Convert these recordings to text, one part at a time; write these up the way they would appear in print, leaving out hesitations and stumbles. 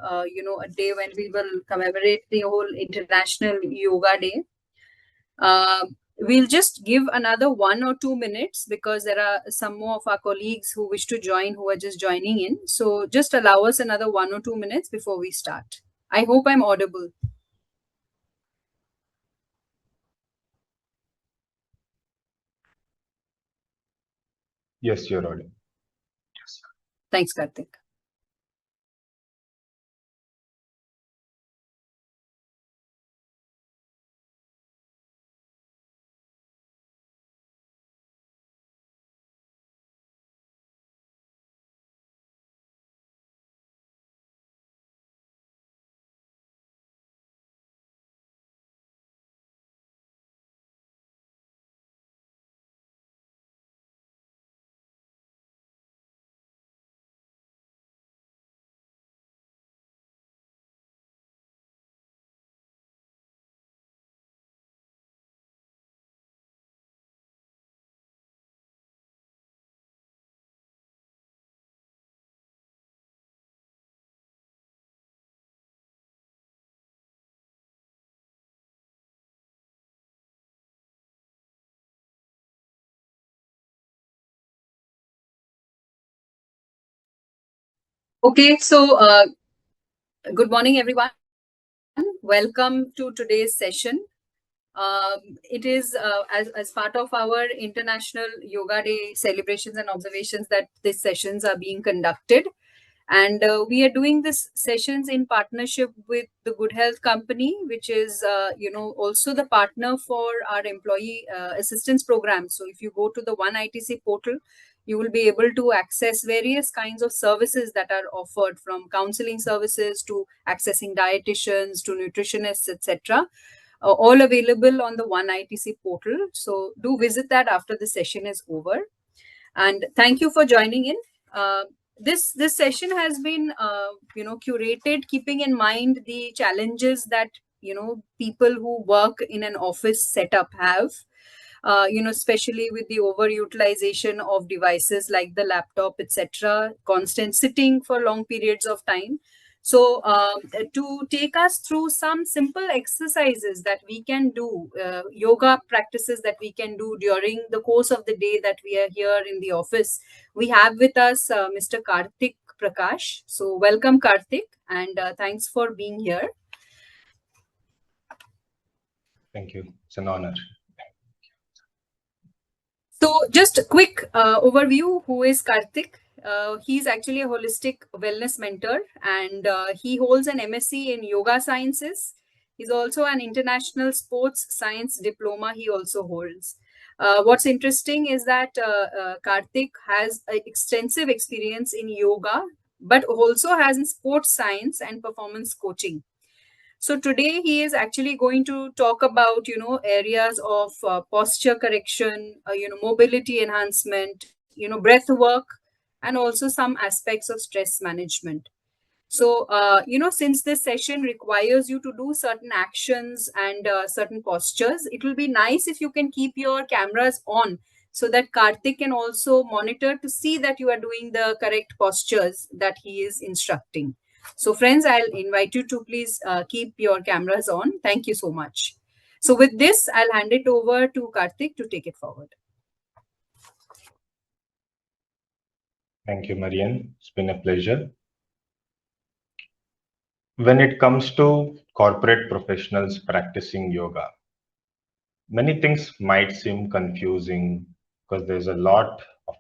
a day when we will commemorate the whole International Yoga Day. We'll just give another 1 or 2 minutes because there are some more of our colleagues who wish to join who are just joining in. So just allow us another 1 or 2 minutes before we start. I hope I'm audible. Yes, you're audible. Thanks, Karthik. Okay, so good morning, everyone. Welcome to today's session. It is as part of our International Yoga Day celebrations and observations that these sessions are being conducted. And we are doing this sessions in partnership with the Good Health Company, which is, also the partner for our employee assistance program. So if you go to the One ITC portal, you will be able to access various kinds of services that are offered, from counseling services to accessing dietitians to nutritionists, etc. All available on the One ITC portal. So do visit that after the session is over. And thank you for joining in. This session has been curated keeping in mind the challenges that people who work in an office setup have, especially with the overutilization of devices like the laptop, etc., constant sitting for long periods of time. So to take us through some simple exercises that we can do, yoga practices that we can do during the course of the day that we are here in the office, we have with us Mr. Karthik Prakash. So welcome, Karthik, and thanks for being here. Thank you. It's an honor. So just a quick overview, who is Karthik? He's actually a holistic wellness mentor, and he holds an MSc in yoga sciences. He's also an international sports science diploma he also holds. What's interesting is that Karthik has extensive experience in yoga, but also has in sports science and performance coaching. So today he is actually going to talk about, areas of posture correction, mobility enhancement, breath work, and also some aspects of stress management. So, since this session requires you to do certain actions and certain postures, it will be nice if you can keep your cameras on so that Karthik can also monitor to see that you are doing the correct postures that he is instructing. So, friends, I'll invite you to please keep your cameras on. Thank you so much. So, with this, I'll hand it over to Karthik to take it forward. Thank you, Marian. It's been a pleasure. When it comes to corporate professionals practicing yoga, many things might seem confusing because there's a lot of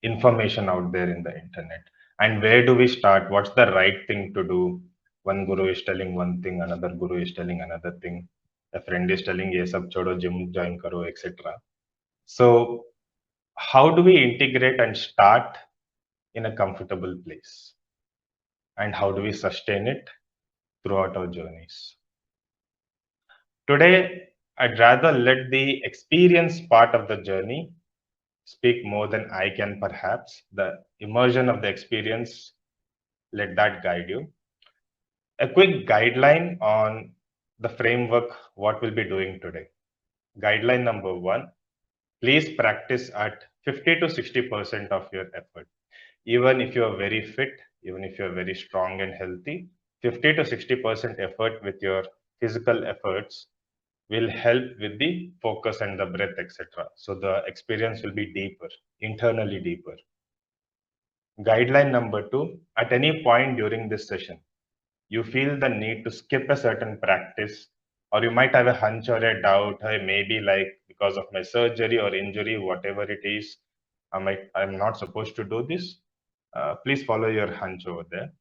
information out there in the internet. And where do we start? What's the right thing to do? One guru is telling one thing, another guru is telling another thing. A friend is telling, ye sab chodo, gym join karo, etc. So, how do we integrate and start in a comfortable place? And how do we sustain it throughout our journeys? Today, I'd rather let the experience part of the journey speak more than I can, perhaps. The immersion of the experience, let that guide you. A quick guideline on the framework, what we'll be doing today. Guideline number one, please practice at 50 to 60% of your effort. Even if you're very fit, even if you're very strong and healthy, 50 to 60% effort with your physical efforts will help with the focus and the breath, etc. So the experience will be deeper, internally deeper. Guideline number two, at any point during this session, you feel the need to skip a certain practice, or you might have a hunch or a doubt, hey, maybe like because of my surgery or injury, whatever it is, I'm not supposed to do this. Please follow your hunch over there.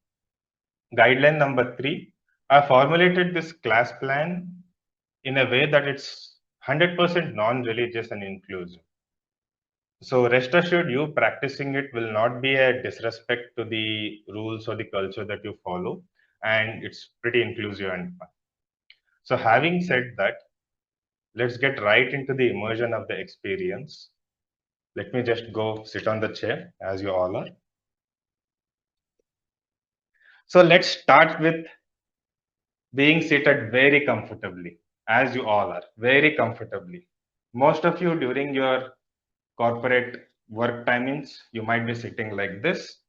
Guideline number three, I formulated this class plan in a way that it's 100% non-religious and inclusive. So rest assured, you practicing it will not be a disrespect to the rules or the culture that you follow, and it's pretty inclusive and fun. So having said that, let's get right into the immersion of the experience. Let me just go sit on the chair as you all are. So let's start with being seated very comfortably, as you all are, very comfortably. Most of you during your corporate work timings, you might be sitting like this,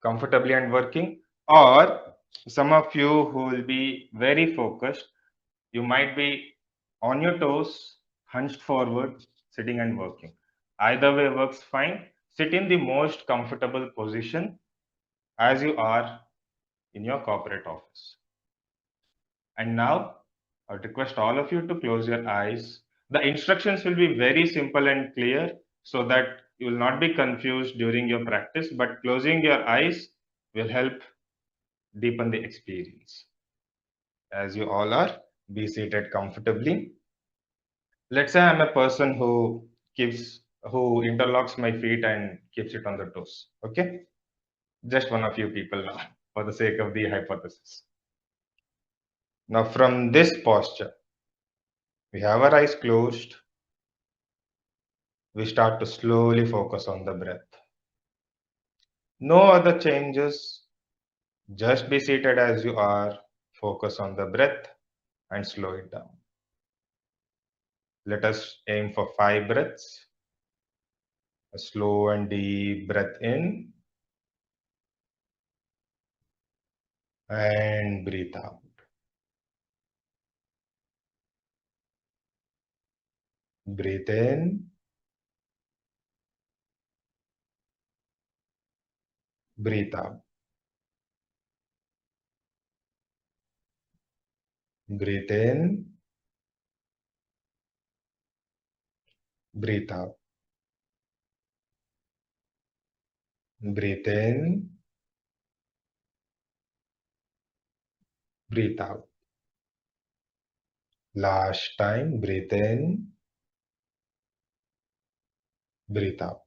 comfortably and working, or some of you who will be very focused, you might be on your toes, hunched forward, sitting and working. Either way works fine. Sit in the most comfortable position as you are in your corporate office. And now, I would request all of you to close your eyes. The instructions will be very simple and clear so that you will not be confused during your practice, but closing your eyes will help deepen the experience. As you all are, be seated comfortably. Let's say I'm a person who interlocks my feet and keeps it on the toes. Okay? Just one of you people now, for the sake of the hypothesis. Now, from this posture, we have our eyes closed. We start to slowly focus on the breath. No other changes. Just be seated as you are. Focus on the breath and slow it down. Let us aim for 5 breaths. A slow and deep breath in and breathe out. Breathe in, breathe out. Breathe in, breathe out. Breathe in, breathe out. Last time, breathe in, breathe out.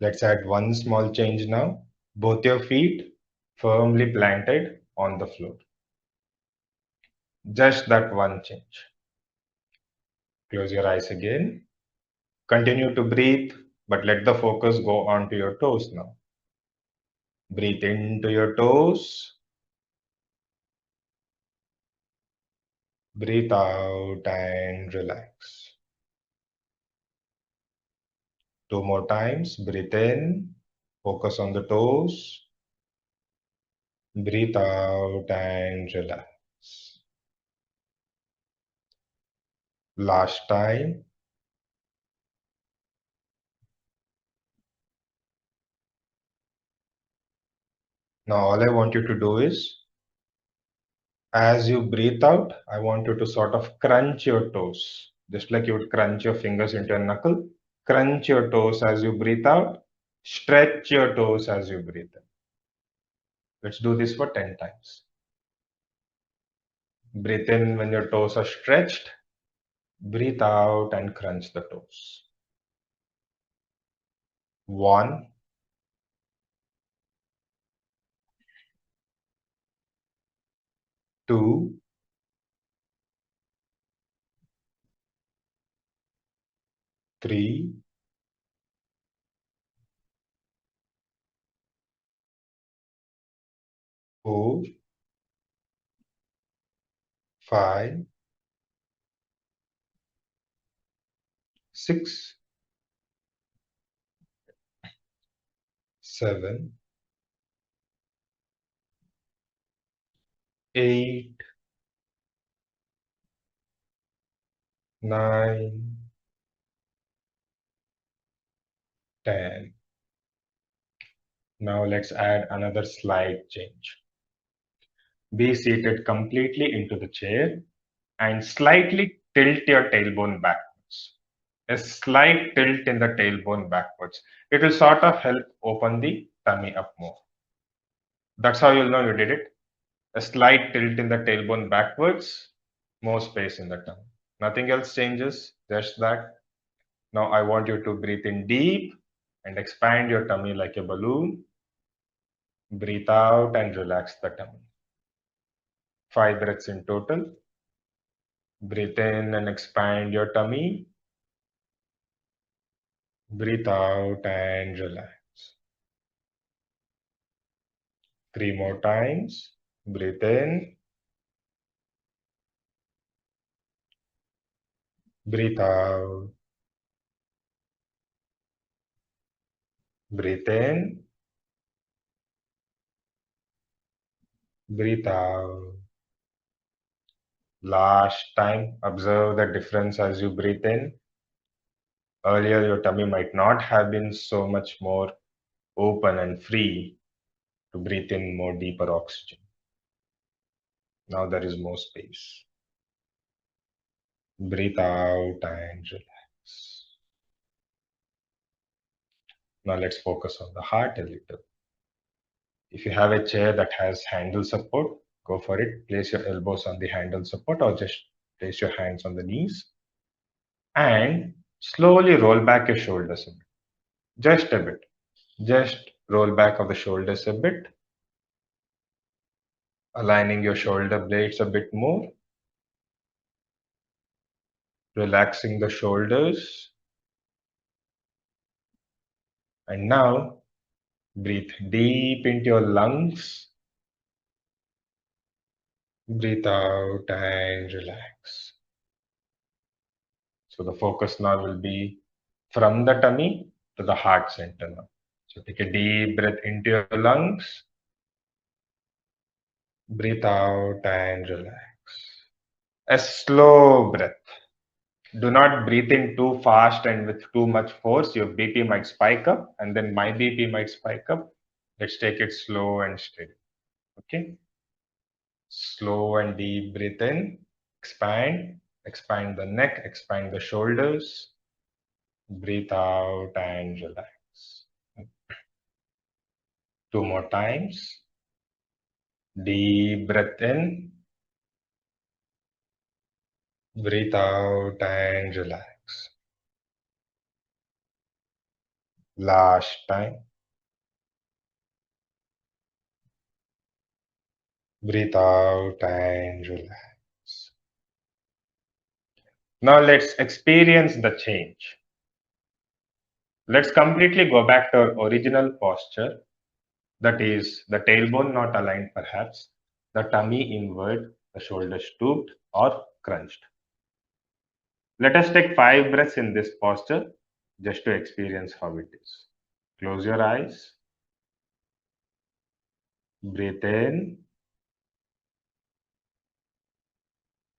Let's add one small change now. Both your feet firmly planted on the floor. Just that one change. Close your eyes again. Continue to breathe, but let the focus go onto your toes now. Breathe into your toes. Breathe out and relax. 2 more times. Breathe in. Focus on the toes. Breathe out and relax. Last time. Now all I want you to do is, as you breathe out, I want you to sort of crunch your toes. Just like you would crunch your fingers into a knuckle. Crunch your toes as you breathe out. Stretch your toes as you breathe in. Let's do this for 10 times. Breathe in when your toes are stretched. Breathe out and crunch the toes. 1, 2, 3, 4, 5, 6, 7, 8, 9, 10. Now let's add another slight change. Be seated completely into the chair and slightly tilt your tailbone backwards. A slight tilt in the tailbone backwards. It will sort of help open the tummy up more. That's how you'll know you did it. A slight tilt in the tailbone backwards, more space in the tongue. Nothing else changes, just that. Now I want you to breathe in deep and expand your tummy like a balloon. Breathe out and relax the tummy. 5 breaths in total. Breathe in and expand your tummy. Breathe out and relax. 3 more times. Breathe in. Breathe out. Breathe in. Breathe out. Last time, observe the difference as you breathe in. Earlier, your tummy might not have been so much more open and free to breathe in more deeper oxygen. Now there is more space. Breathe out and relax. Now let's focus on the heart a little. If you have a chair that has handle support, go for it. Place your elbows on the handle support or just place your hands on the knees and slowly roll back your shoulders a bit. Just a bit. Just roll back of the shoulders a bit, aligning your shoulder blades a bit more, relaxing the shoulders. And now breathe deep into your lungs. Breathe out and relax. So the focus now will be from the tummy to the heart center now. So take a deep breath into your lungs. Breathe out and relax. A slow breath. Do not breathe in too fast and with too much force. Your BP might spike up and then my BP might spike up. Let's take it slow and steady. Okay. Slow and deep breathe in. Expand. Expand the neck. Expand the shoulders. Breathe out and relax. 2 more times. Deep breath in. Breathe out and relax. Last time. Breathe out and relax. Now let's experience the change. Let's completely go back to our original posture. That is the tailbone not aligned perhaps, the tummy inward, the shoulders stooped or crunched. Let us take 5 breaths in this posture just to experience how it is. Close your eyes. Breathe in.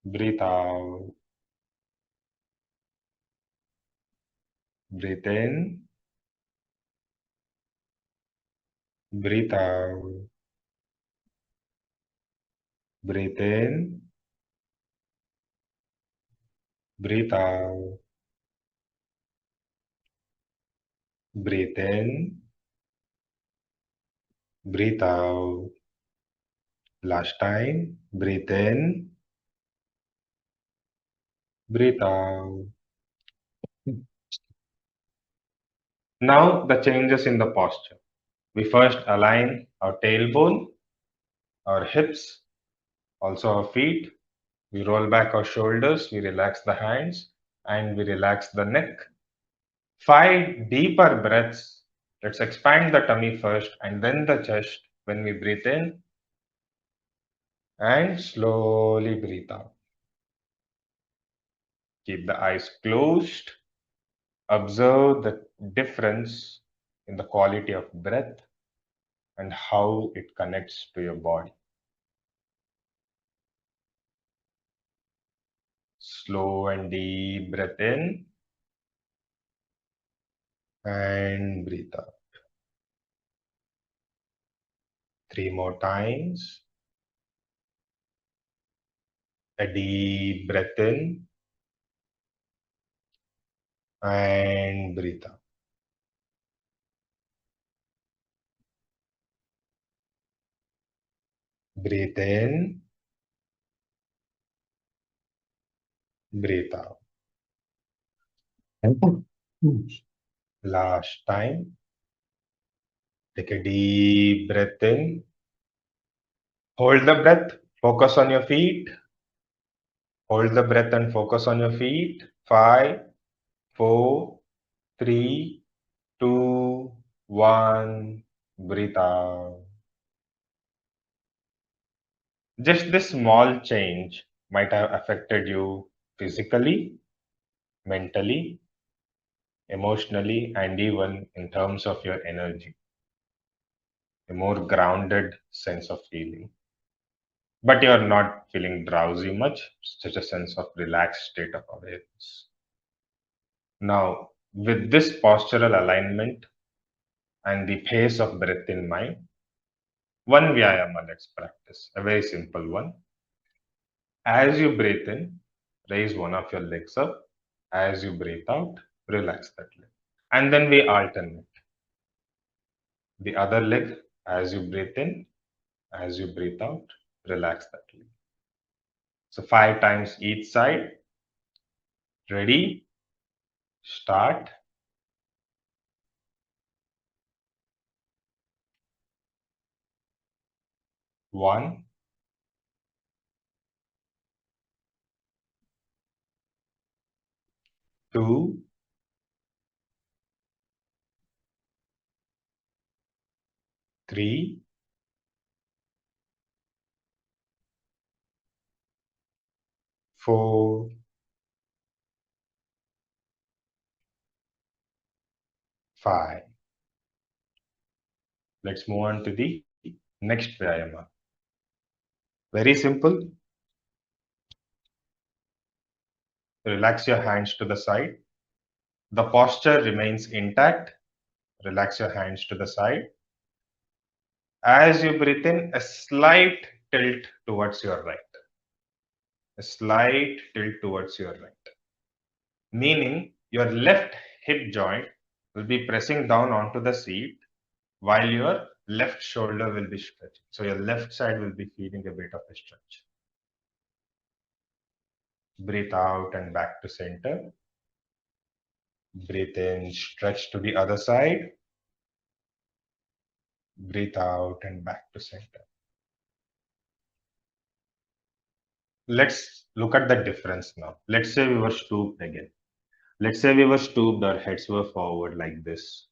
Breathe out. Breathe in. Breathe out. Breathe in. Breathe out. Breathe in. Breathe out. Last time. Breathe in. Breathe out. Now the changes in the posture. We first align our tailbone, our hips, also our feet. We roll back our shoulders, we relax the hands, and we relax the neck. 5 deeper breaths. Let's expand the tummy first and then the chest when we breathe in and slowly breathe out. Keep the eyes closed. Observe the difference in the quality of breath and how it connects to your body. Slow and deep breath in and breathe out. 3 more times. A deep breath in and breathe out. Breathe in, breathe out. Last time. Take a deep breath in. Hold the breath. Focus on your feet. Hold the breath and focus on your feet. 5, 4, 3, 2, 1. Breathe out. Just this small change might have affected you physically, mentally, emotionally, and even in terms of your energy. A more grounded sense of feeling. But you're not feeling drowsy much, such a sense of relaxed state of awareness. Now, with this postural alignment and the pace of breath in mind, one vyayama let's practice, a very simple one. As you breathe in, raise one of your legs up. As you breathe out, relax that leg. And then we alternate. The other leg, as you breathe in, as you breathe out, relax that leg. So 5 times each side. Ready? Start. 1, 2, 3, 4, 5. Let's move on to the next Vyayama. Very simple. Relax your hands to the side. The posture remains intact. Relax your hands to the side. As you breathe in, a slight tilt towards your right. A slight tilt towards your right. Meaning your left hip joint will be pressing down onto the seat while your left shoulder will be stretching. So your left side will be feeling a bit of a stretch. Breathe out and back to center. Breathe in, stretch to the other side. Breathe out and back to center. Let's look at the difference now. Let's say we were stooped again. Let's say we were stooped, our heads were forward like this.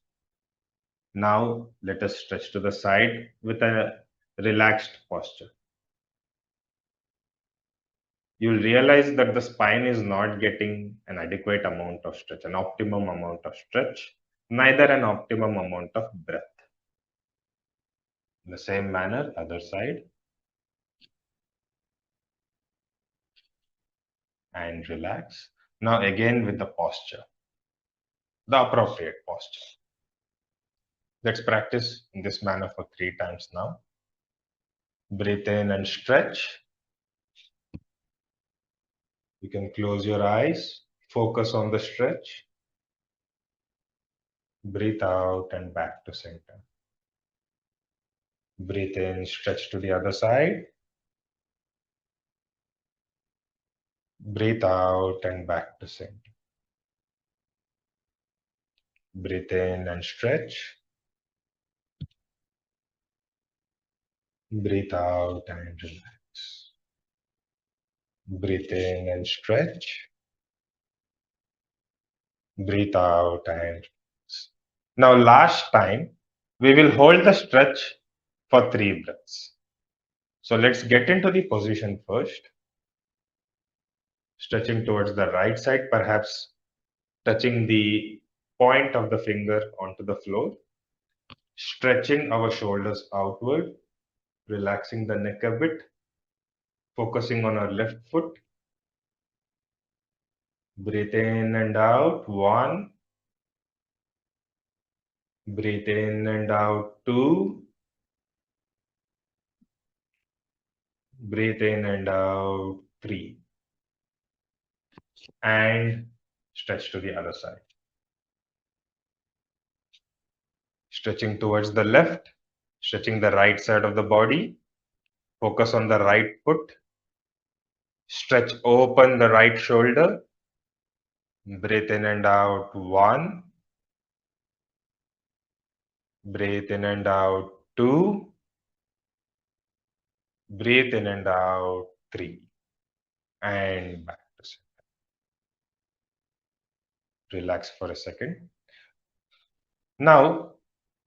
Now let us stretch to the side with a relaxed posture. You'll realize that the spine is not getting an adequate amount of stretch, an optimum amount of stretch, neither an optimum amount of breath. In the same manner, other side, and relax. Now again with the posture, the appropriate posture. Let's practice in this manner for 3 times now. Breathe in and stretch. You can close your eyes, focus on the stretch. Breathe out and back to center. Breathe in, stretch to the other side. Breathe out and back to center. Breathe in and stretch. Breathe out and relax. Breathe in and stretch. Breathe out and relax. Now, last time, we will hold the stretch for 3 breaths. So let's get into the position first. Stretching towards the right side, perhaps touching the point of the finger onto the floor. Stretching our shoulders outward, relaxing the neck a bit, focusing on our left foot. Breathe in and out. 1. Breathe in and out. 2. Breathe in and out. 3. And stretch to the other side. Stretching towards the left, stretching the right side of the body. Focus on the right foot. Stretch open the right shoulder. Breathe in and out. 1. Breathe in and out. 2. Breathe in and out. 3. And back to center. Relax for a second. Now,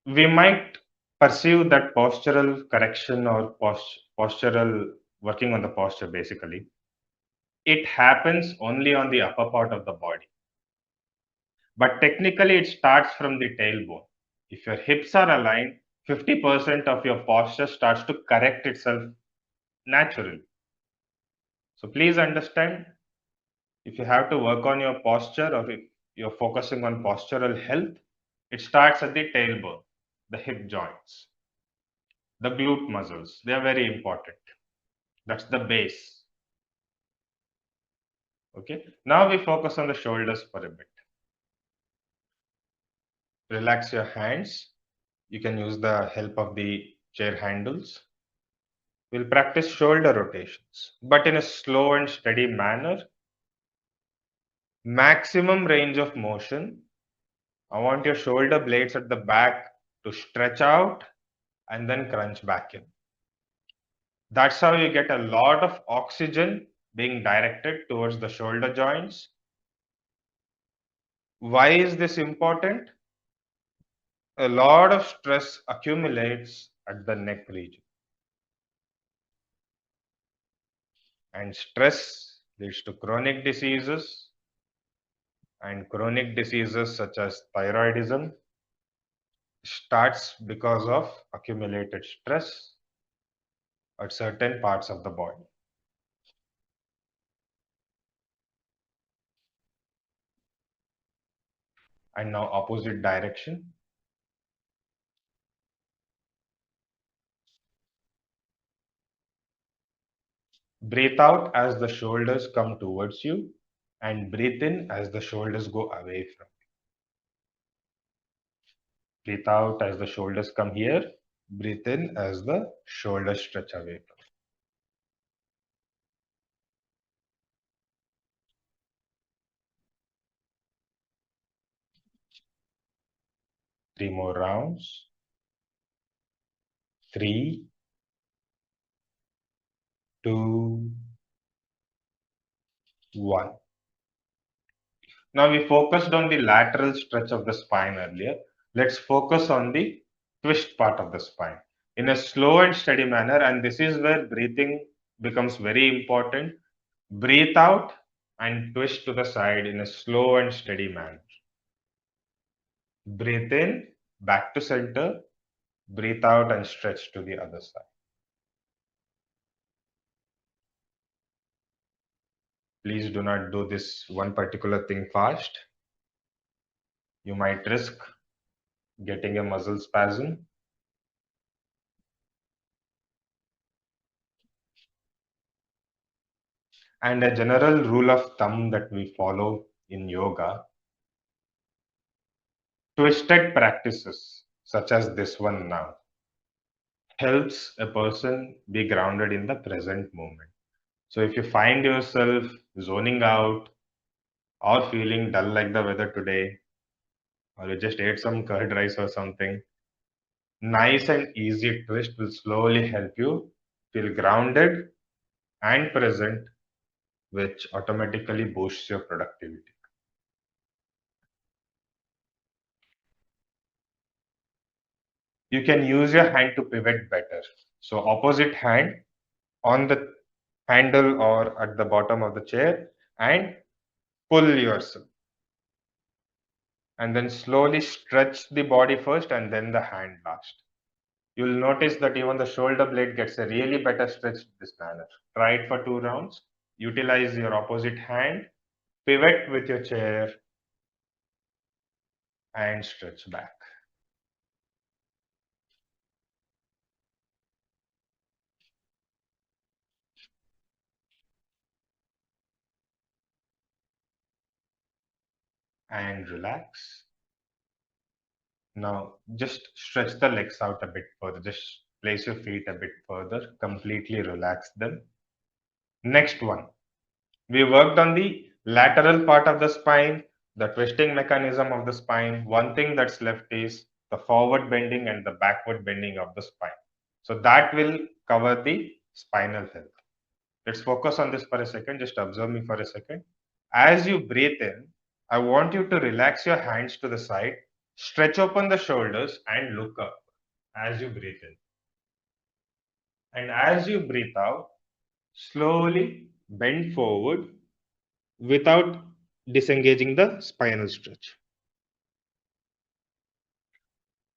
we might perceive that postural correction or postural working on the posture basically, it happens only on the upper part of the body. But technically, it starts from the tailbone. If your hips are aligned, 50% of your posture starts to correct itself naturally. So please understand, if you have to work on your posture or if you're focusing on postural health, it starts at the tailbone, the hip joints, the glute muscles. They are very important. That's the base. Okay. Now we focus on the shoulders for a bit. Relax your hands. You can use the help of the chair handles. We'll practice shoulder rotations, but in a slow and steady manner. Maximum range of motion. I want your shoulder blades at the back to stretch out and then crunch back in. That's how you get a lot of oxygen being directed towards the shoulder joints. Why is this important? A lot of stress accumulates at the neck region. And stress leads to chronic diseases, and chronic diseases such as thyroidism starts because of accumulated stress at certain parts of the body. And now opposite direction. Breathe out as the shoulders come towards you and breathe in as the shoulders go away from you. Breathe out as the shoulders come here. Breathe in as the shoulders stretch away from you. 3 more rounds. 3, 2, 1. Now we focused on the lateral stretch of the spine earlier. Let's focus on the twist part of the spine in a slow and steady manner. And this is where breathing becomes very important. Breathe out and twist to the side in a slow and steady manner. Breathe in, back to center. Breathe out and stretch to the other side. Please do not do this one particular thing fast. You might risk getting a muscle spasm. And a general rule of thumb that we follow in yoga, twisted practices such as this one now helps a person be grounded in the present moment. So if you find yourself zoning out or feeling dull like the weather today, or you just ate some curd rice or something, nice and easy twist will slowly help you feel grounded and present, which automatically boosts your productivity. You can use your hand to pivot better. So opposite hand on the handle or at the bottom of the chair and pull yourself. And then slowly stretch the body first and then the hand last. You'll notice that even the shoulder blade gets a really better stretch in this manner. Try it for 2 rounds. Utilize your opposite hand Pivot with your chair and stretch back. And relax. Now, just stretch the legs out a bit further. Just place your feet a bit further. Completely relax them. Next one. We worked on the lateral part of the spine, the twisting mechanism of the spine. One thing that's left is the forward bending and the backward bending of the spine. So that will cover the spinal health. Let's focus on this for a second. Just observe me for a second. As you breathe in, I want you to relax your hands to the side, stretch open the shoulders, and look up as you breathe in. And as you breathe out, slowly bend forward without disengaging the spinal stretch.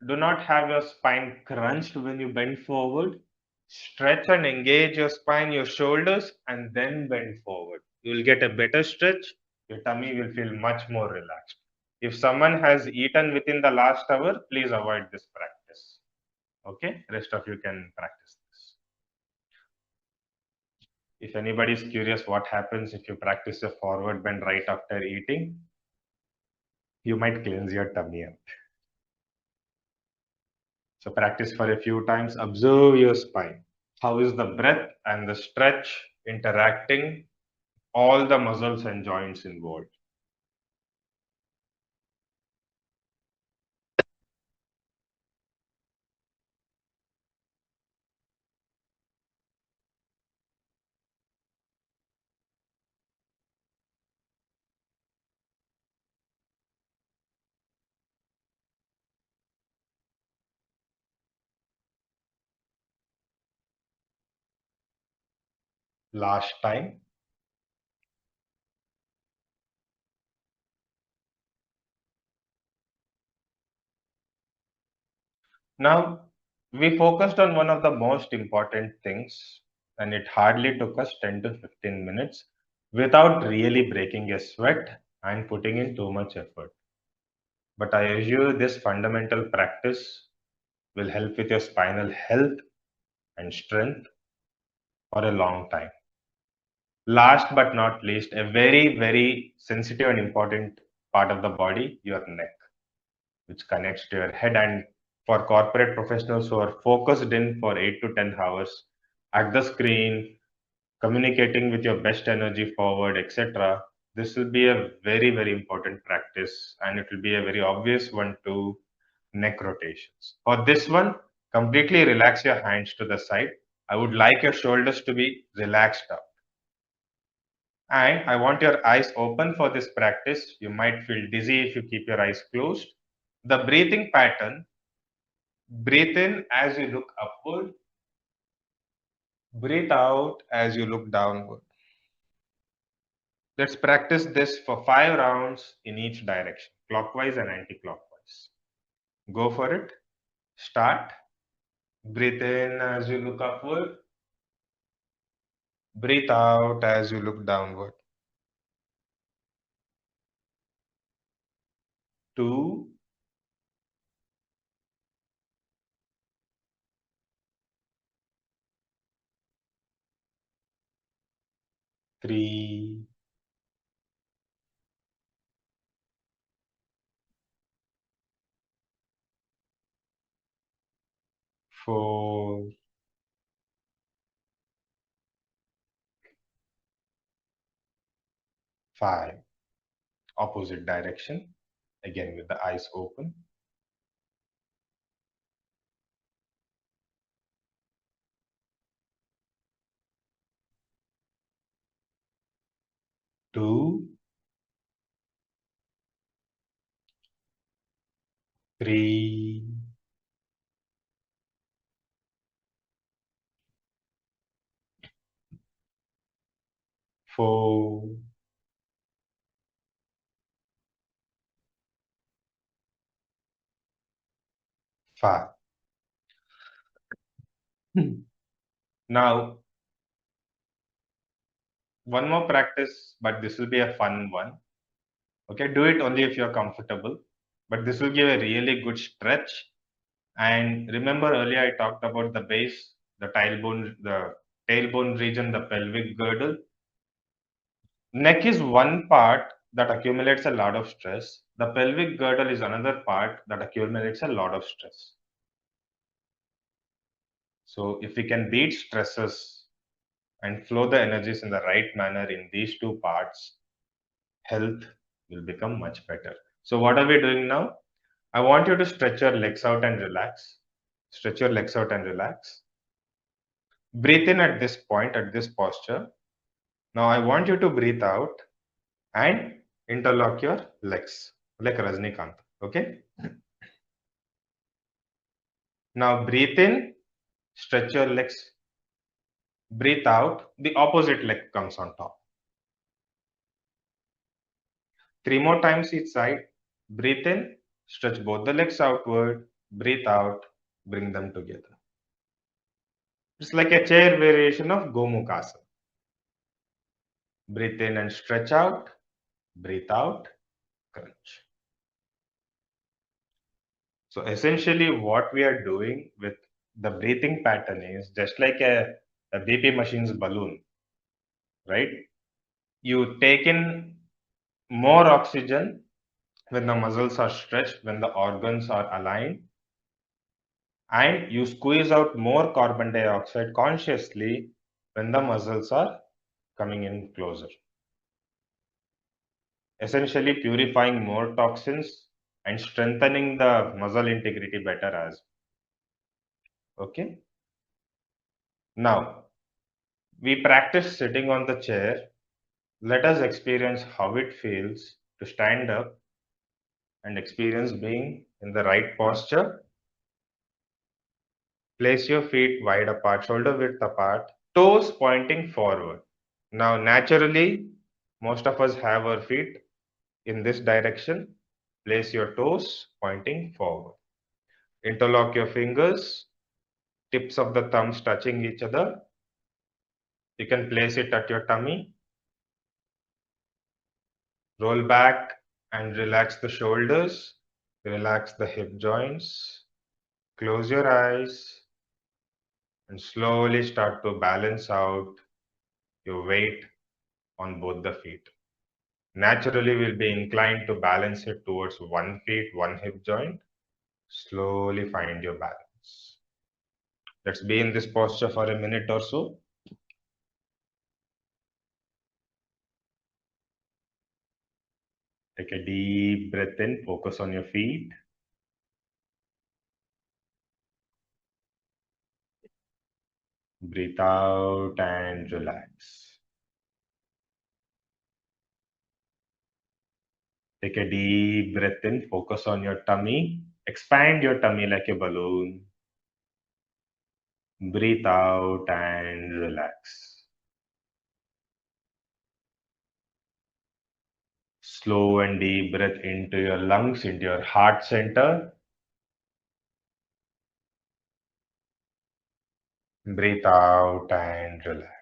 Do not have your spine crunched when you bend forward. Stretch and engage your spine, your shoulders, and then bend forward. You will get a better stretch. Your tummy will feel much more relaxed. If someone has eaten within the last hour, please avoid this practice. Okay, rest of you can practice this. If anybody is curious what happens if you practice a forward bend right after eating, you might cleanse your tummy out. So practice for a few times. Observe your spine. How is the breath and the stretch interacting? All the muscles and joints involved. Last time. Now, we focused on one of the most important things, and it hardly took us 10 to 15 minutes without really breaking a sweat and putting in too much effort. But I assure you, this fundamental practice will help with your spinal health and strength for a long time. Last but not least, a very, very sensitive and important part of the body, your neck, which connects to your head. And for corporate professionals who are focused in for 8 to 10 hours at the screen, communicating with your best energy forward, etc., this will be a very, very important practice, and it will be a very obvious one to neck rotations. For this one, completely relax your hands to the side. I would like your shoulders to be relaxed up. And I want your eyes open for this practice. You might feel dizzy if you keep your eyes closed. The breathing pattern, breathe in as you look upward, breathe out as you look downward. Let's practice this for 5 rounds in each direction, clockwise and anti-clockwise. Go for it. Start. Breathe in as you look upward. Breathe out as you look downward. 2, 3, 4, 5. Opposite direction. Again with the eyes open. 2, 3, 4, 5. Now, one more practice, but this will be a fun one. Okay, do it only if you're comfortable, but this will give a really good stretch. And remember earlier I talked about the base, the tailbone region, the pelvic girdle. Neck is one part that accumulates a lot of stress. The pelvic girdle is another part that accumulates a lot of stress. So if we can beat stresses and flow the energies in the right manner in these two parts, health will become much better. So what are we doing now? I want you to stretch your legs out and relax. Stretch your legs out and relax. Breathe in at this point, at this posture. Now I want you to breathe out and interlock your legs like Rajnikant. Okay. Now breathe in, stretch your legs. Breathe out, the opposite leg comes on top. 3 more times each side. Breathe in, stretch both the legs outward. Breathe out, bring them together. It's like a chair variation of Gomukhasana. Breathe in and stretch out. Breathe out, crunch. So essentially what we are doing with the breathing pattern is just like a BP machine's balloon, right? You take in more oxygen when the muscles are stretched, when the organs are aligned, and you squeeze out more carbon dioxide consciously when the muscles are coming in closer. Essentially purifying more toxins and strengthening the muscle integrity better as okay. Now we practice sitting on the chair. Let us experience how it feels to stand up and experience being in the right posture. Place your feet wide apart, shoulder width apart, toes pointing forward. Now, naturally, most of us have our feet in this direction. Place your toes pointing forward. Interlock your fingers, tips of the thumbs touching each other. You can place it at your tummy. Roll back and relax the shoulders. Relax the hip joints. Close your eyes and slowly start to balance out your weight on both the feet. Naturally, we'll be inclined to balance it towards one feet, one hip joint. Slowly find your balance. Let's be in this posture for a minute or so. Take a deep breath in, focus on your feet. Breathe out and relax. Take a deep breath in, focus on your tummy. Expand your tummy like a balloon. Breathe out and relax. Slow and deep breath into your lungs, into your heart center. Breathe out and relax.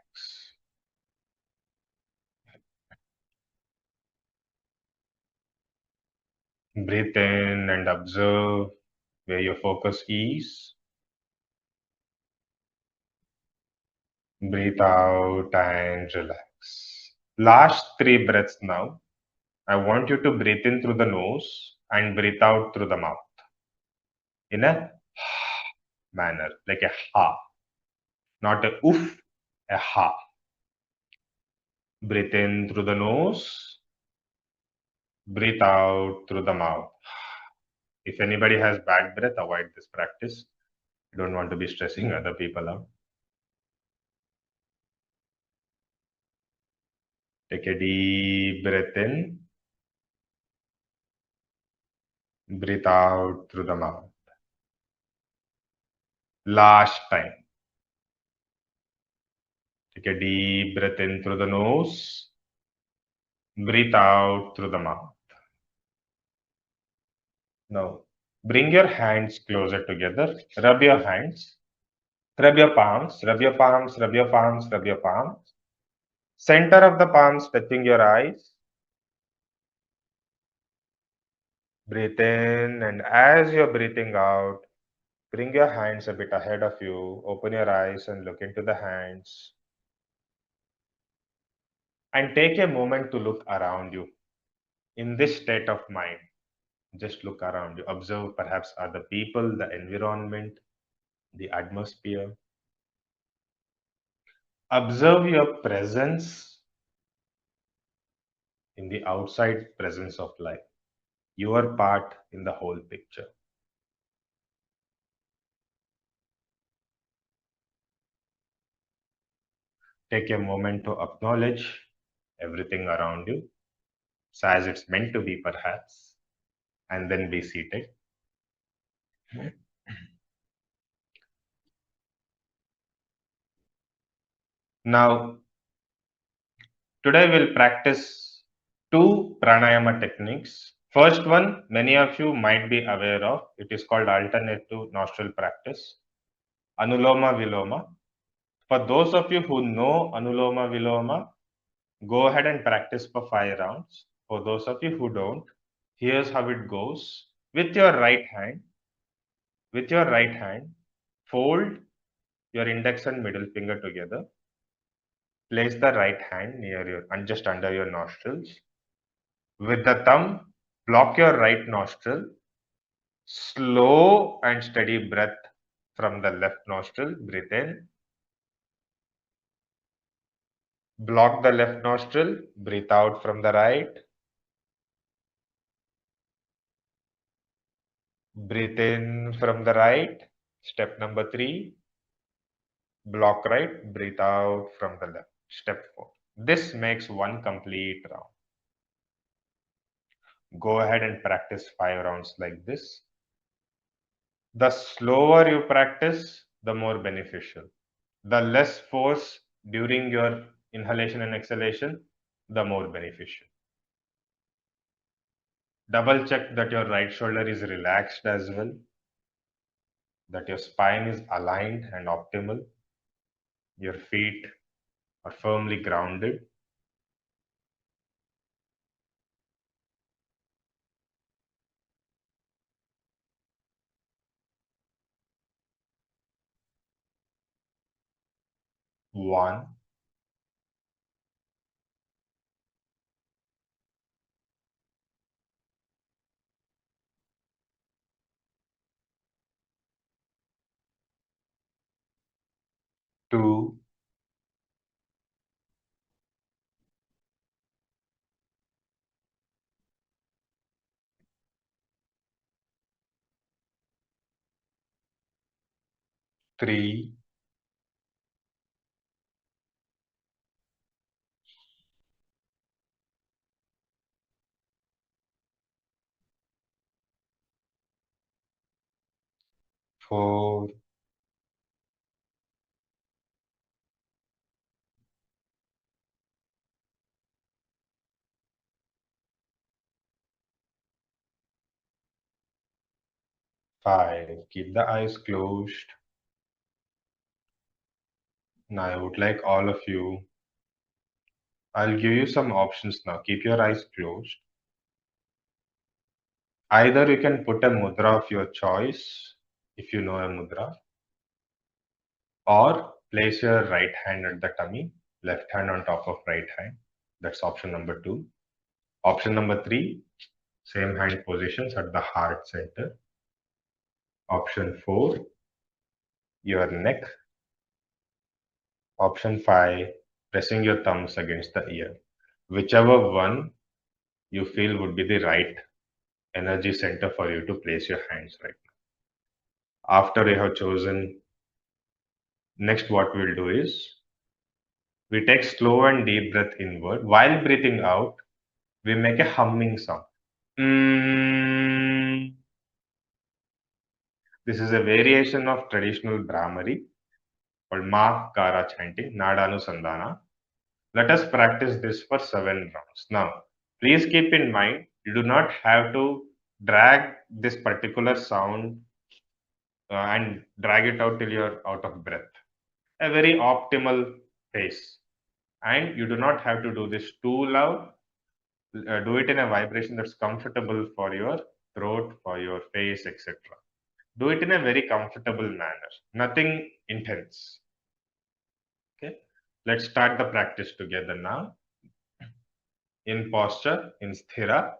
Breathe in and observe where your focus is. Breathe out and relax. Last 3 breaths now. I want you to breathe in through the nose and breathe out through the mouth in a manner, like a ha, not a oof, a ha. Breathe in through the nose, breathe out through the mouth. If anybody has bad breath, avoid this practice. You don't want to be stressing other people out. Take a deep breath in, breathe out through the mouth. Last time. Take a deep breath in through the nose, breathe out through the mouth. Now, bring your hands closer together, rub your hands, rub your palms, rub your palms, rub your palms, rub your palms. Center of the palms touching your eyes. Breathe in, and as you're breathing out, bring your hands a bit ahead of you. Open your eyes and look into the hands. And take a moment to look around you. In this state of mind, just look around you. Observe perhaps other people, the environment, the atmosphere. Observe your presence in the outside presence of life, your part in the whole picture. Take a moment to acknowledge everything around you, so as it's meant to be, perhaps, and then be seated. Now, today we'll practice two pranayama techniques. First one, many of you might be aware of. It is called alternative nostril practice, Anuloma Viloma. For those of you who know Anuloma Viloma, go ahead and practice for 5 rounds. For those of you who don't, here's how it goes. With your right hand, fold your index and middle finger together. Place the right hand near your and just under your nostrils. With the thumb, block your right nostril. Slow and steady breath from the left nostril. Breathe in. Block the left nostril. Breathe out from the right. Breathe in from the right. Step number 3. Block right. Breathe out from the left. Step 4. This makes one complete round. Go ahead and practice 5 rounds like this. The slower you practice, the more beneficial. The less force during your inhalation and exhalation, the more beneficial. Double check that your right shoulder is relaxed as well, that your spine is aligned and optimal, your feet are firmly grounded. One, two, three, 4, 5. Keep the eyes closed. Now I would like all of you, I'll give you some options now. Keep your eyes closed. Either you can put a mudra of your choice, if you know a mudra, or place your right hand at the tummy, left hand on top of right hand. That's option number 2. Option number 3, same hand positions at the heart center. Option 4, your neck. Option 5, pressing your thumbs against the ear. Whichever one you feel would be the right energy center for you to place your hands right now. After you have chosen, next what we'll do is we take slow and deep breath inward. While breathing out, we make a humming sound. Mm. This is a variation of traditional Brahmari called Ma Kara chanting, Nadanusandhana. Let us practice this for 7 rounds. Now, please keep in mind, you do not have to drag this particular sound and drag it out till you're out of breath. A very optimal pace. And you do not have to do this too loud. Do it in a vibration that's comfortable for your throat, for your face, etc. Do it in a very comfortable manner, nothing intense. Okay, let's start the practice together now. In posture, in sthira,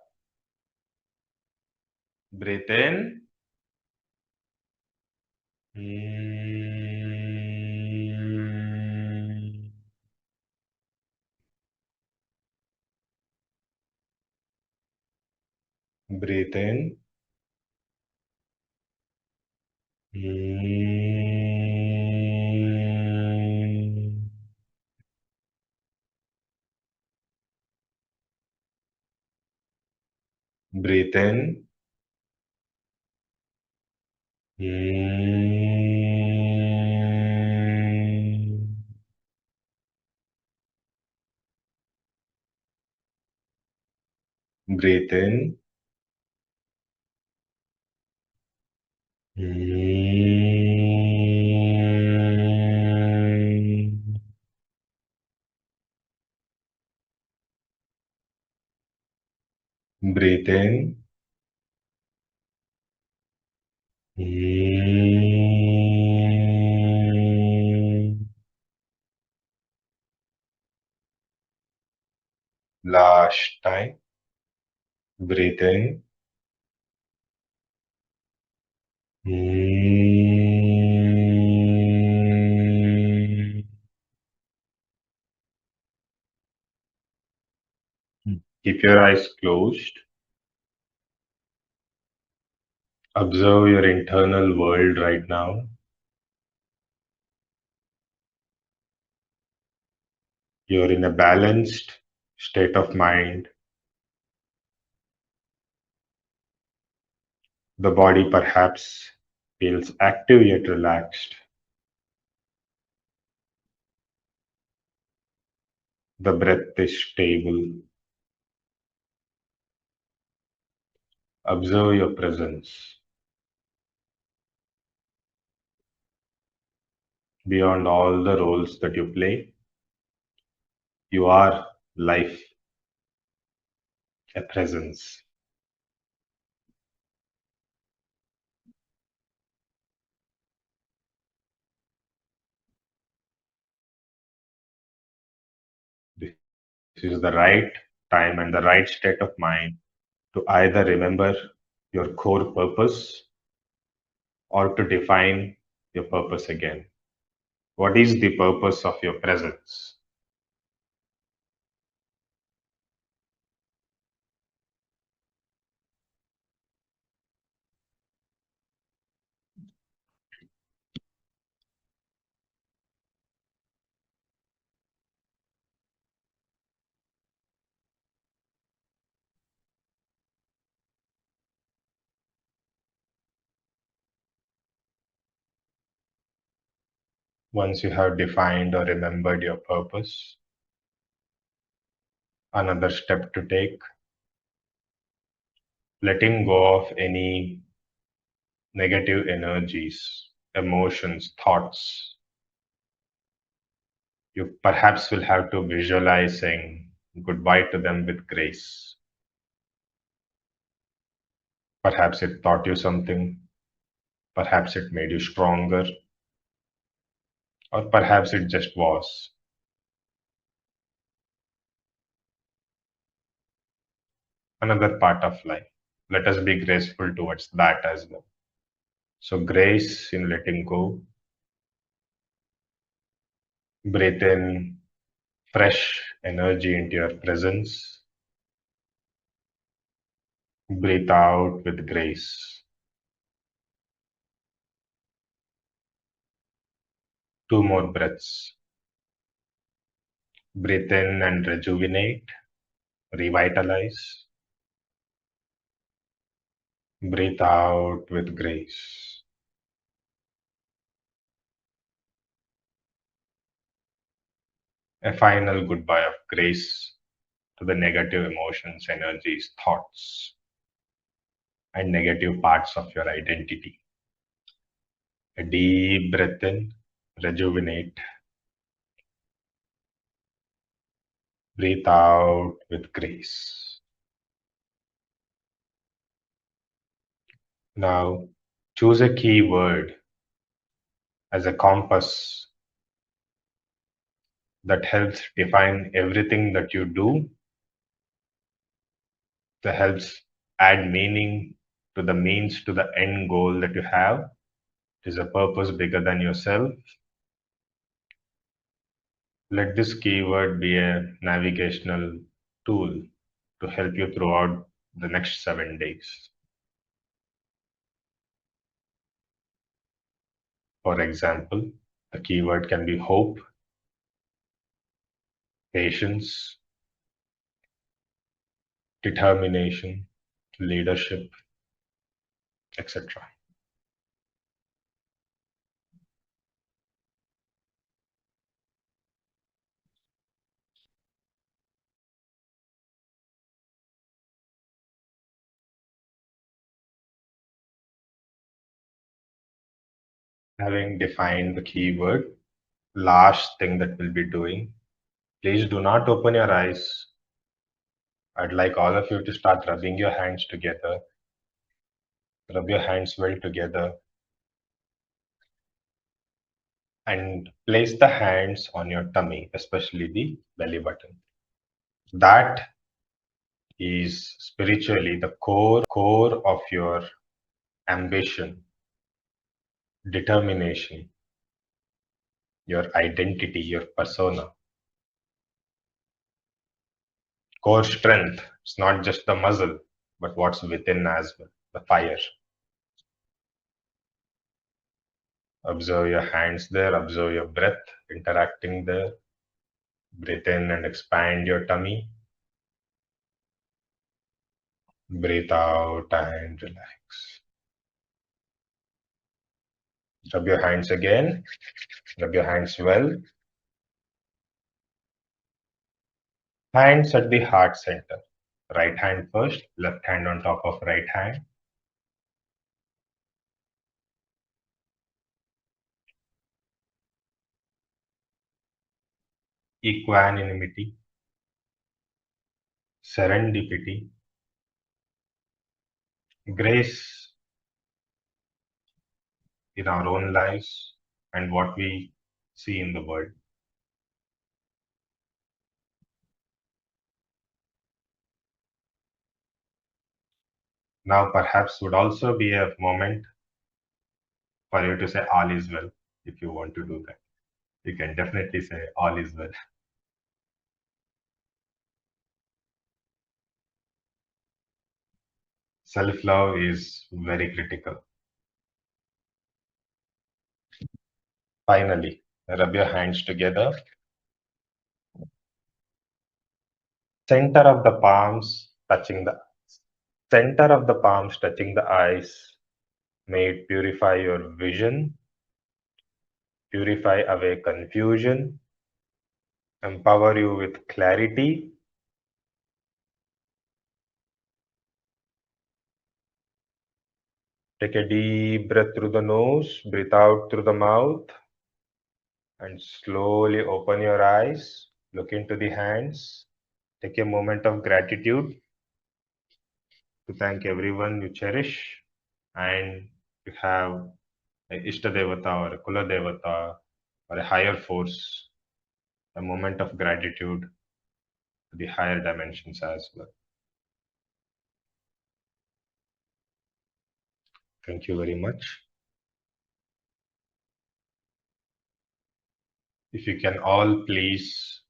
breathe in. Breathe in. Breathe in. Breathe in. Breathe in. Last time. Breathe in. Keep your eyes closed. Observe your internal world right now. You're in a balanced state of mind. The body perhaps feels active yet relaxed. The breath is stable. Observe your presence. Beyond all the roles that you play, you are life, a presence. This is the right time and the right state of mind to either remember your core purpose or to define your purpose again. What is the purpose of your presence? Once you have defined or remembered your purpose, another step to take, letting go of any negative energies, emotions, thoughts. You perhaps will have to visualize saying goodbye to them with grace. Perhaps it taught you something, perhaps it made you stronger, or perhaps it just was. Another part of life. Let us be graceful towards that as well. So, grace in letting go. Breathe in fresh energy into your presence. Breathe out with grace. Two more breaths. Breathe in and rejuvenate, revitalize. Breathe out with grace. A final goodbye of grace to the negative emotions, energies, thoughts, and negative parts of your identity. A deep breath in, rejuvenate. Breathe out with grace. Now, choose a key word as a compass that helps define everything that you do, that helps add meaning to the means to the end goal that you have. It is a purpose bigger than yourself. Let this keyword be a navigational tool to help you throughout the next 7 days. For example, the keyword can be hope, patience, determination, leadership, etc. Having defined the keyword, last thing that we'll be doing, please do not open your eyes. I'd like all of you to start rubbing your hands together. Rub your hands well together and place the hands on your tummy, especially the belly button. That is spiritually the core of your ambition, determination, your identity, your persona. Core strength. It's not just the muscle, but what's within as well, the fire. Observe your hands there, observe your breath interacting there. Breathe in and expand your tummy. Breathe out and relax. Rub your hands again. Rub your hands well. Hands at the heart center. Right hand first, left hand on top of right hand. Equanimity, serendipity, grace in our own lives and what we see in the world. Now, perhaps would also be a moment for you to say all is well if you want to do that. You can definitely say all is well. Self love is very critical. Finally, rub your hands together. Center of the palms touching the center of the palms touching the eyes. May it purify your vision, purify away confusion, empower you with clarity. Take a deep breath through the nose, breathe out through the mouth, and slowly open your eyes. Look into the hands. Take a moment of gratitude to thank everyone you cherish and you have a Ishta Devata or a Kula Devata or a higher force, a moment of gratitude to the higher dimensions as well. Thank you very much. If you can all please,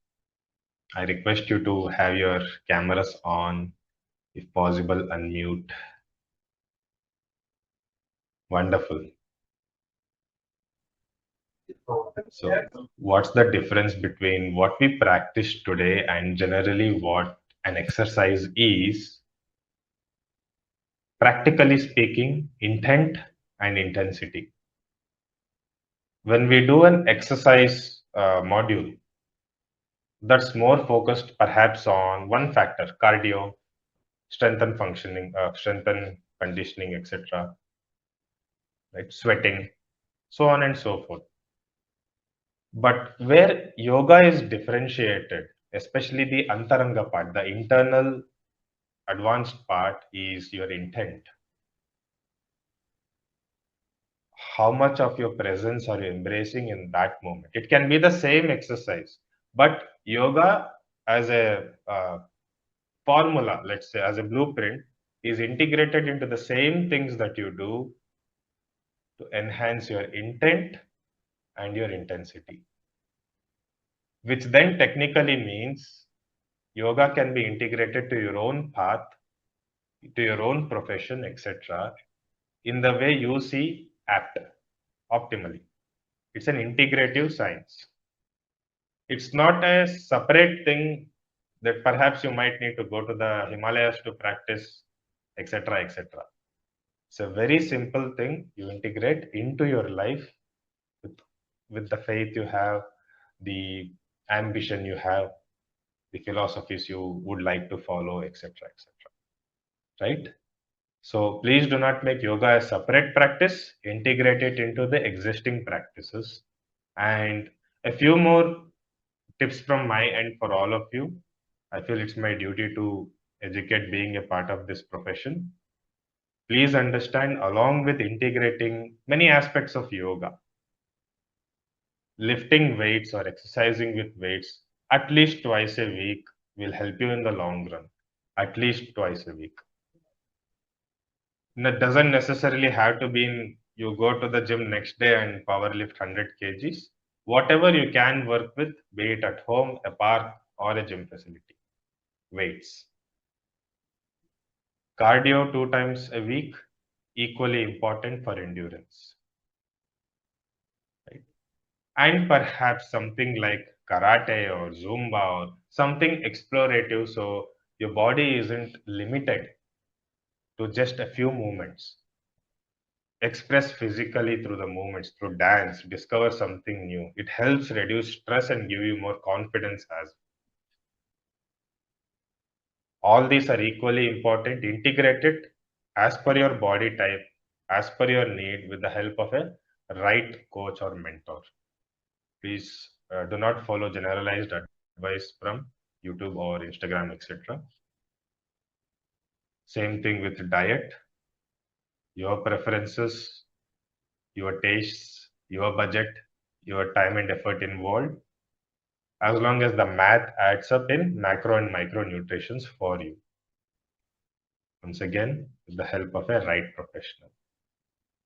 I request you to have your cameras on, if possible, unmute. Wonderful. So, what's the difference between what we practice today and generally what an exercise is? Practically speaking, intent and intensity. When we do an exercise module, that's more focused perhaps on one factor, cardio, strength and functioning, strength and conditioning, etc., right? Sweating, so on and so forth. But where yoga is differentiated, especially the antaranga part, the internal advanced part, is your intent. How much of your presence are you embracing in that moment? It can be the same exercise, but yoga as a formula, let's say as a blueprint, is integrated into the same things that you do to enhance your intent and your intensity, which then technically means yoga can be integrated to your own path, to your own profession, etc., in the way you see apt, optimally. It's an integrative science. It's not a separate thing that perhaps you might need to go to the Himalayas to practice, etc., etc. It's a very simple thing you integrate into your life with, with the faith you have, the ambition you have, the philosophies you would like to follow, etc., etc. Right? So please do not make yoga a separate practice, integrate it into the existing practices. And a few more tips from my end for all of you. I feel it's my duty to educate being a part of this profession. Please understand, along with integrating many aspects of yoga, lifting weights or exercising with weights at least twice a week will help you in the long run. At least twice a week. And it doesn't necessarily have to be in you go to the gym next day and power lift 100 kgs. Whatever you can work with, be it at home, a park, or a gym facility. Weights. Cardio 2 times a week, equally important for endurance. Right? And perhaps something like karate or Zumba or something explorative so your body isn't limited to just a few movements. Express physically through the movements, through dance, discover something new. It helps reduce stress and give you more confidence as all these are equally important. Integrate it as per your body type, as per your need, with the help of a right coach or mentor. Please do not follow generalized advice from YouTube or Instagram, etc. Same thing with diet, your preferences, your tastes, your budget, your time and effort involved, as long as the math adds up in macro and micronutrients for you. Once again, with the help of a right professional.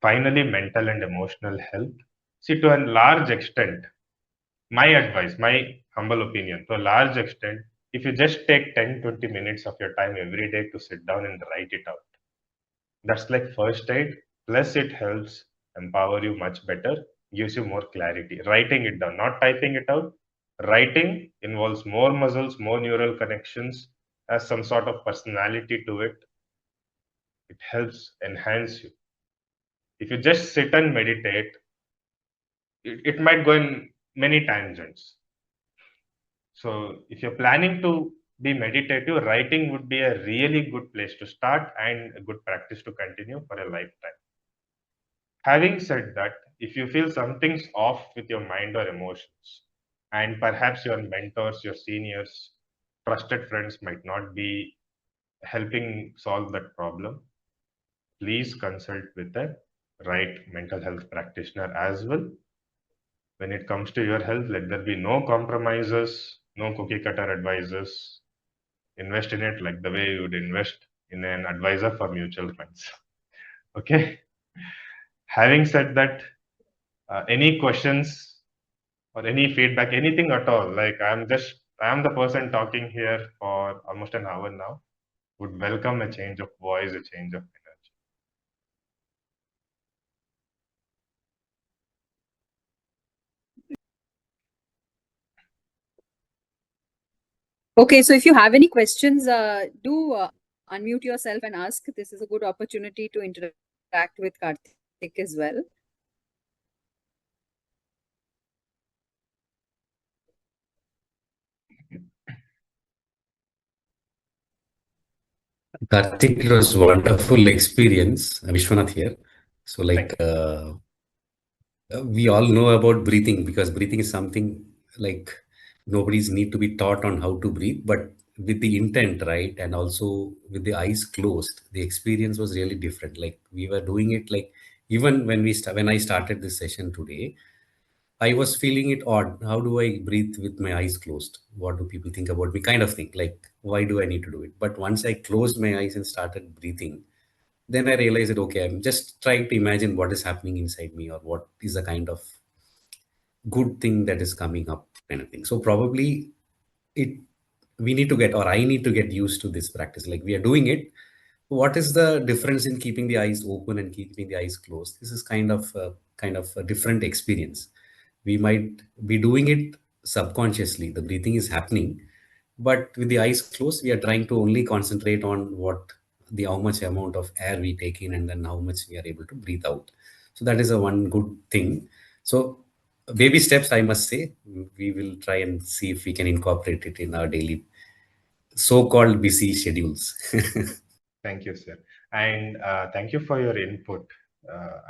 Finally, mental and emotional health. See, to a large extent, my advice, my humble opinion, to a large extent, if you just take 10-20 minutes of your time every day to sit down and write it out, that's like first aid. Plus, it helps empower you much better, gives you more clarity. Writing it down, not typing it out. Writing involves more muscles, more neural connections, has some sort of personality to it. It helps enhance you. If you just sit and meditate, it might go in many tangents. So, if you're planning to be meditative, writing would be a really good place to start and a good practice to continue for a lifetime. Having said that, if you feel something's off with your mind or emotions, and perhaps your mentors, your seniors, trusted friends might not be helping solve that problem, please consult with a right mental health practitioner as well. When it comes to your health, let there be no compromises, no cookie cutter advices. Invest in it like the way you would invest in an advisor for mutual funds. Okay. Having said that, any questions or any feedback, anything at all? Like I'm the person talking here for almost an hour now. Would welcome a change of voice, a change of energy. Okay, so if you have any questions, do unmute yourself and ask. This is a good opportunity to interact with Karthik as well. Karthik, it was wonderful experience. Vishwanath here. So, we all know about breathing because breathing is something like nobody's need to be taught on how to breathe, but with the intent, right, and also with the eyes closed, the experience was really different. Like we were doing it, like even when when I started this session today, I was feeling it odd. How do I breathe with my eyes closed? What do people think about me? Kind of thing. Like, why do I need to do it? But once I closed my eyes and started breathing, then I realized that, okay, I'm just trying to imagine what is happening inside me, or what is the kind of good thing that is coming up, kind of thing. So probably it we need to get, or I need to get used to this practice. Like we are doing it. What is the difference in keeping the eyes open and keeping the eyes closed? This is kind of a different experience. We might be doing it subconsciously. The breathing is happening, but with the eyes closed, we are trying to only concentrate on the how much amount of air we take in, and then how much we are able to breathe out. So that is a one good thing. So baby steps, I must say. We will try and see if we can incorporate it in our daily so-called busy schedules. Thank you, sir. And thank you for your input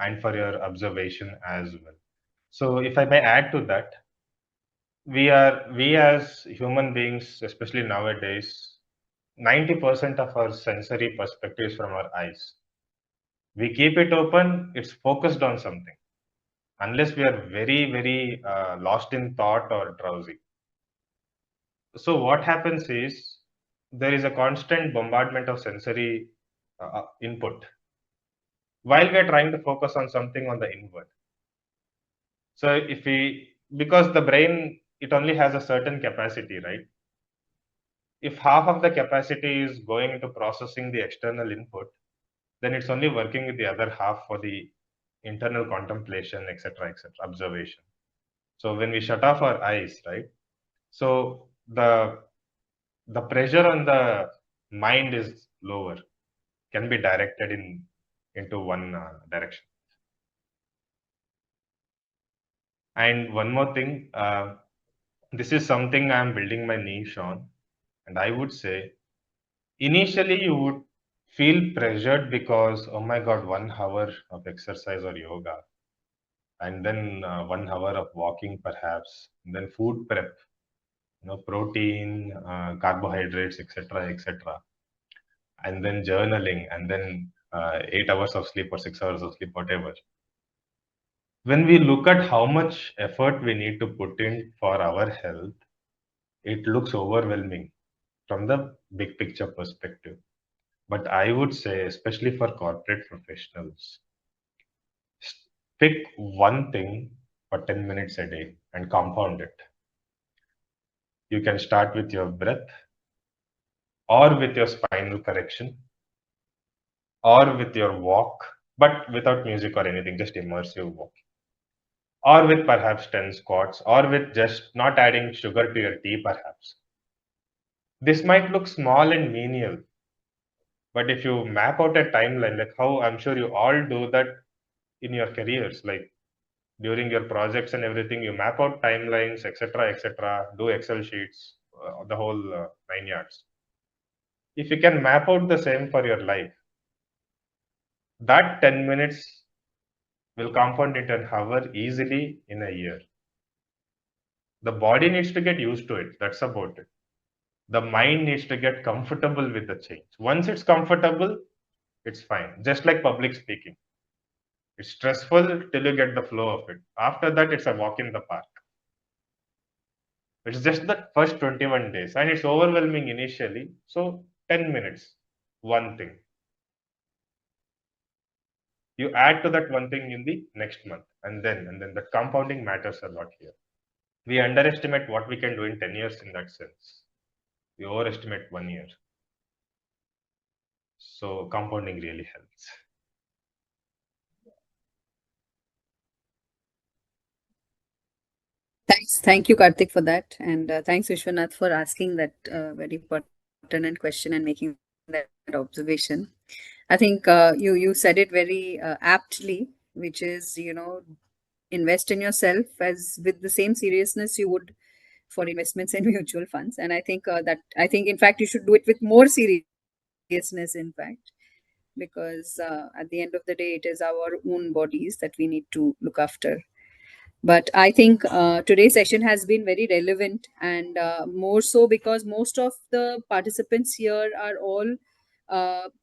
and for your observation as well. So, if I may add to that, we as human beings, especially nowadays, 90% of our sensory perspective is from our eyes. We keep it open, it's focused on something, unless we are very, very lost in thought or drowsy. So, what happens is there is a constant bombardment of sensory input while we are trying to focus on something on the inward. So, because the brain, it only has a certain capacity, right? If half of the capacity is going into processing the external input, then it's only working with the other half for the internal contemplation, etc., observation. So when we shut off our eyes, right? So the pressure on the mind is lower, can be directed into one direction. And one more thing, this is something I'm building my niche on, and I would say initially you would feel pressured because, oh my god, 1 hour of exercise or yoga, and then 1 hour of walking perhaps, and then food prep, protein, carbohydrates, etc., and then journaling, and then 8 hours of sleep or 6 hours of sleep, whatever. When we look at how much effort we need to put in for our health, it looks overwhelming from the big picture perspective. But I would say, especially for corporate professionals, pick one thing for 10 minutes a day and compound it. You can start with your breath, or with your spinal correction, or with your walk, but without music or anything, just immersive walk, or with perhaps 10 squats, or with just not adding sugar to your tea, perhaps. This might look small and menial, but if you map out a timeline, like how I'm sure you all do that in your careers, like during your projects and everything, you map out timelines, etc., do Excel sheets, the whole 9 yards. If you can map out the same for your life, that 10 minutes will compound into an hour easily in a year. The body needs to get used to it. That's about it. The mind needs to get comfortable with the change. Once it's comfortable, it's fine. Just like public speaking. It's stressful till you get the flow of it. After that, it's a walk in the park. It's just the first 21 days and it's overwhelming initially. So 10 minutes, one thing. You add to that one thing in the next month, and then the compounding matters a lot here. We underestimate what we can do in 10 years in that sense. We overestimate 1 year. So compounding really helps. Thank you, Karthik, for that, and thanks, Vishwanath, for asking that very pertinent question and making that observation. I think you said it very aptly, which is, invest in yourself as with the same seriousness you would for investments and mutual funds. And I think, in fact, you should do it with more seriousness, in fact, because at the end of the day, it is our own bodies that we need to look after. But I think today's session has been very relevant, and more so because most of the participants here are all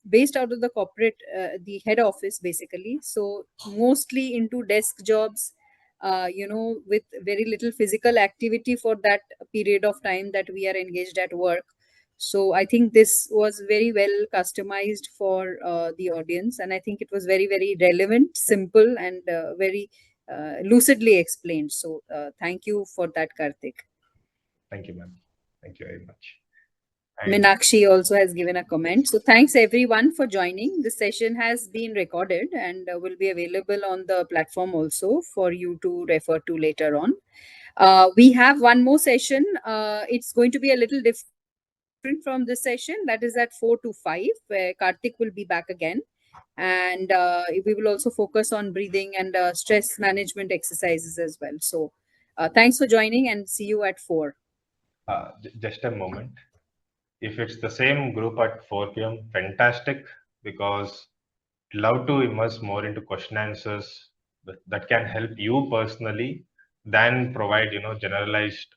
based out of the corporate, the head office basically. So mostly into desk jobs, with very little physical activity for that period of time that we are engaged at work. So I think this was very well customized for the audience, and I think it was very, very relevant, simple, and very lucidly explained. So thank you for that, Karthik. Thank you, ma'am. Thank you very much. And Minakshi also has given a comment. So thanks everyone for joining. This session has been recorded and will be available on the platform also for you to refer to later on. We have one more session. It's going to be a little different from this session. That is at 4 to 5, where Karthik will be back again. And we will also focus on breathing and stress management exercises as well. So thanks for joining and see you at 4. just a moment. If it's the same group at 4 p.m., fantastic, because I'd love to immerse more into question answers that can help you personally than provide, generalized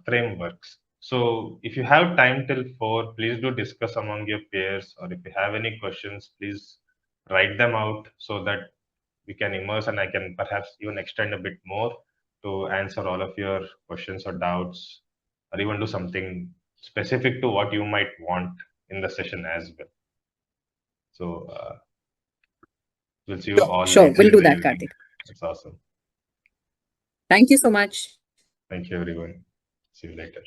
frameworks. So if you have time till 4, please do discuss among your peers, or if you have any questions, please write them out so that we can immerse and I can perhaps even extend a bit more to answer all of your questions or doubts, or even do something specific to what you might want in the session as well. So we'll see you all Sure, later we'll in do the that, evening. Karthik. That's awesome. Thank you so much. Thank you, everyone. See you later.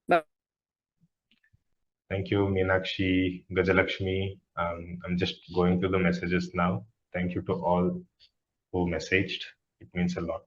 Bye. Thank you, Meenakshi, Gajalakshmi. I'm just going through the messages now. Thank you to all who messaged. It means a lot.